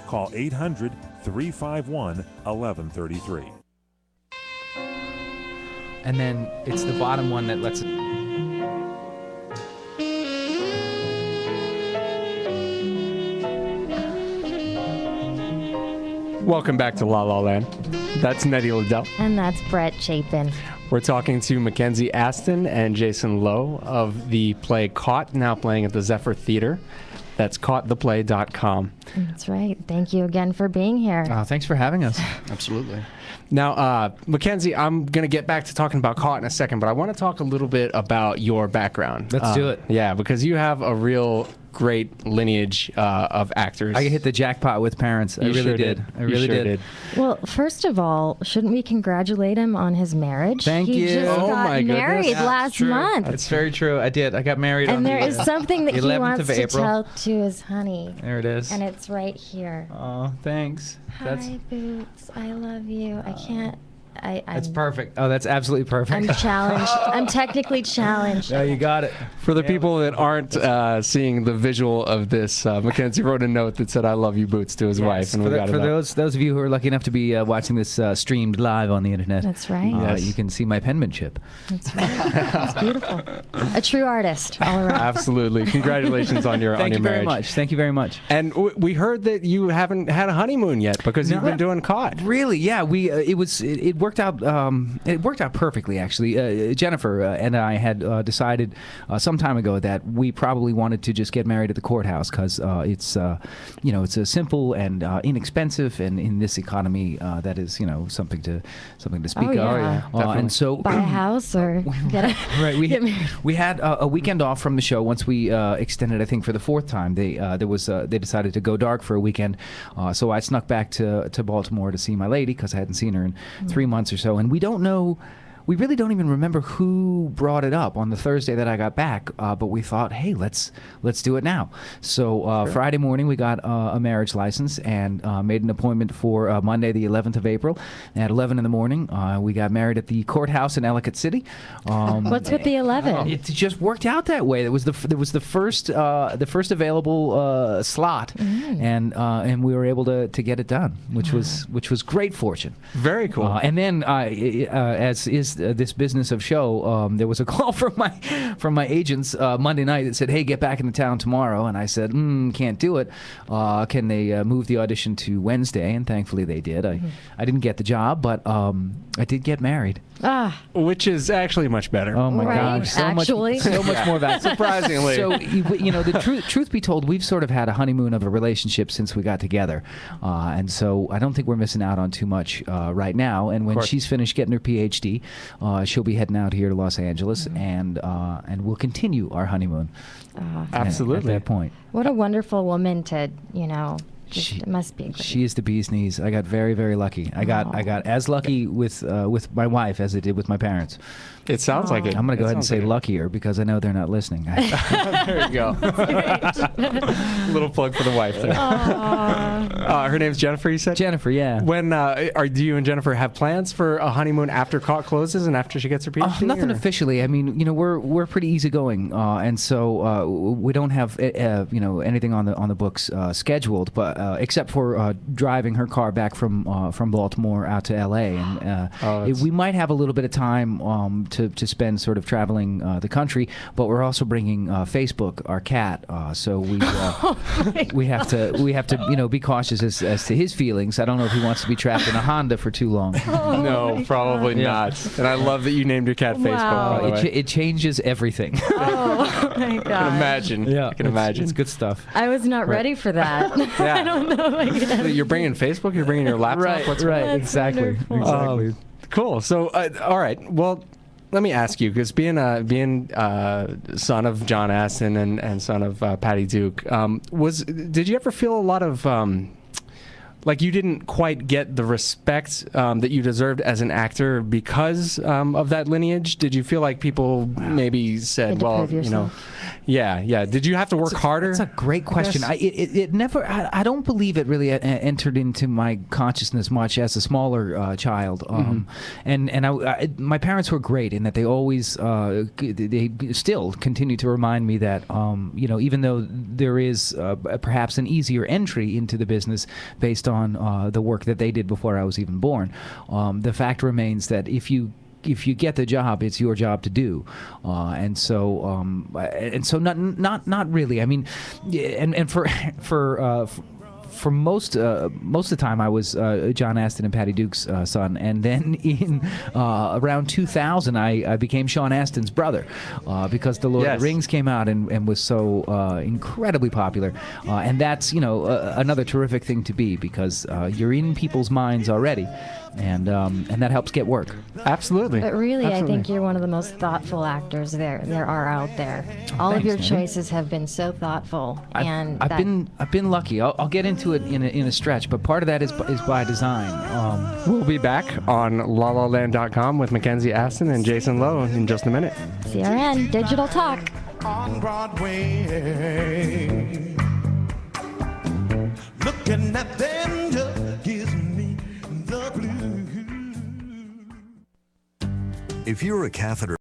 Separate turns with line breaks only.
Call 800-351-1133.
And then it's the bottom one that lets it. Welcome back to La La Land. That's Nettie Liddell.
And that's Brett Chapin.
We're talking to Mackenzie Astin and Jason Lowe of the play Caught, now playing at the Zephyr Theater. That's caughttheplay.com.
That's right. Thank you again for being here.
Thanks for having us.
Absolutely. Now, Mackenzie, I'm going to get back to talking about Caught in a second, but I want to talk a little bit about your background.
Let's do it.
Yeah, because you have a real great lineage of actors.
I hit the jackpot with parents. I really did. I really did.
Well, first of all, shouldn't we congratulate him on his marriage?
Thank
he
you.
Just got married last month.
That's very true. I did. I got married on
And there is something that he
11th
wants
of
to
April.
tell to his honey.
There it is.
And it's right here.
Oh, thanks.
Hi, Boots. I love you. I can't.
That's perfect. Oh, that's absolutely perfect.
I'm challenged. I'm technically challenged.
No, you got it.
For the people that aren't seeing the visual of this, Mackenzie wrote a note that said, "I love you, Boots," to his wife, and
for
we got it
for
up.
those of you who are lucky enough to be watching this streamed live on the internet.
That's right.
Yes.
You can see my penmanship.
That's right. It's beautiful. A true artist all around.
Absolutely. Congratulations on your
Thank you
marriage.
very much. Thank you very much.
And we heard that you haven't had a honeymoon yet because you've been doing Caught.
Really? Yeah. We it worked out. It worked out perfectly, actually. Jennifer and I had decided some time ago that we probably wanted to just get married at the courthouse because it's a simple and inexpensive, and in this economy, that is something to speak
yeah.
of. And so
Buy a house or get a
right.
get married.
We had a weekend off from the show once we extended, I think, for the fourth time. They decided to go dark for a weekend, so I snuck back to Baltimore to see my lady because I hadn't seen her in 3 months or so, and we really don't even remember who brought it up on the Thursday that I got back, but we thought, hey, let's do it now. So Friday morning we got a marriage license and made an appointment for Monday the 11th of April at 11 in the morning. We got married at the courthouse in Ellicott City.
What's with the 11?
It just worked out that way. There was the first available slot, and we were able to get it done, which was great fortune.
Very cool.
And then as is this business of show, there was a call from my agents Monday night that said, "Hey, get back into town tomorrow." And I said, "Can't do it. Can they move the audition to Wednesday?" And thankfully they did. I didn't get the job, but I did get married.
Which is actually much better.
Oh my
Right,
gosh, so
actually.
much more valuable.
Surprisingly.
So the truth be told, we've sort of had a honeymoon of a relationship since we got together, and so I don't think we're missing out on too much right now. And when she's finished getting her PhD, she'll be heading out here to Los Angeles, and we'll continue our honeymoon.
Absolutely.
At that point.
What a wonderful woman to, it must be great.
She is the bee's knees. I got very, very lucky. I got as lucky with my wife as I did with my parents.
It sounds like it.
I'm going to go ahead and say
like
luckier because I know they're not listening.
There you go. Little plug for the wife there. Her name's Jennifer, you said?
Jennifer, yeah.
When do you and Jennifer have plans for a honeymoon after Caught closes and after she gets her PhD?
Nothing officially. I mean, we're pretty easygoing, and so we don't have anything on the books scheduled, but except for driving her car back from Baltimore out to L.A. and we might have a little bit of time to spend sort of traveling the country, but we're also bringing Facebook, our cat, so we have to be cautious as to his feelings. I don't know if he wants to be trapped in a Honda for too long.
No, probably not. And I love that you named your cat Facebook, by the way.
It changes everything.
Oh my God.
I can imagine.
Yeah,
I can imagine.
It's good stuff.
I was not ready for that. I don't know.
You're bringing Facebook? You're bringing your laptop?
Right. Exactly.
Cool. So, all right. Well, let me ask you, because being son of John Astin and son of Patty Duke, did you ever feel a lot of like you didn't quite get the respect that you deserved as an actor because of that lineage? Did you feel like people maybe said, well, you know, yeah. Did you have to work harder?
That's a great question. It never. I don't believe it really entered into my consciousness much as a smaller child. And my parents were great in that they always they still continue to remind me that you know, even though there is perhaps an easier entry into the business based on the work that they did before I was even born, the fact remains that if you get the job, it's your job to do, and so not really. I mean, and for most of the time, I was John Astin and Patty Duke's son, and then in around 2000, I became Sean Astin's brother because The Lord of the Rings came out and was so incredibly popular, and that's, you know, another terrific thing to be, because you're in people's minds already, and that helps get work.
Absolutely.
But really,
Absolutely.
I think you're one of the most thoughtful actors there are out there. All of your choices have been so thoughtful, and
I've been lucky. I'll get into it in a stretch, but part of that is by design.
We'll be back on LaLaLand.com with Mackenzie Astin and Jason Lowe in just a minute.
CRN Digital Talk.
On Broadway, looking at them just gives me the blues.
If you're a catheter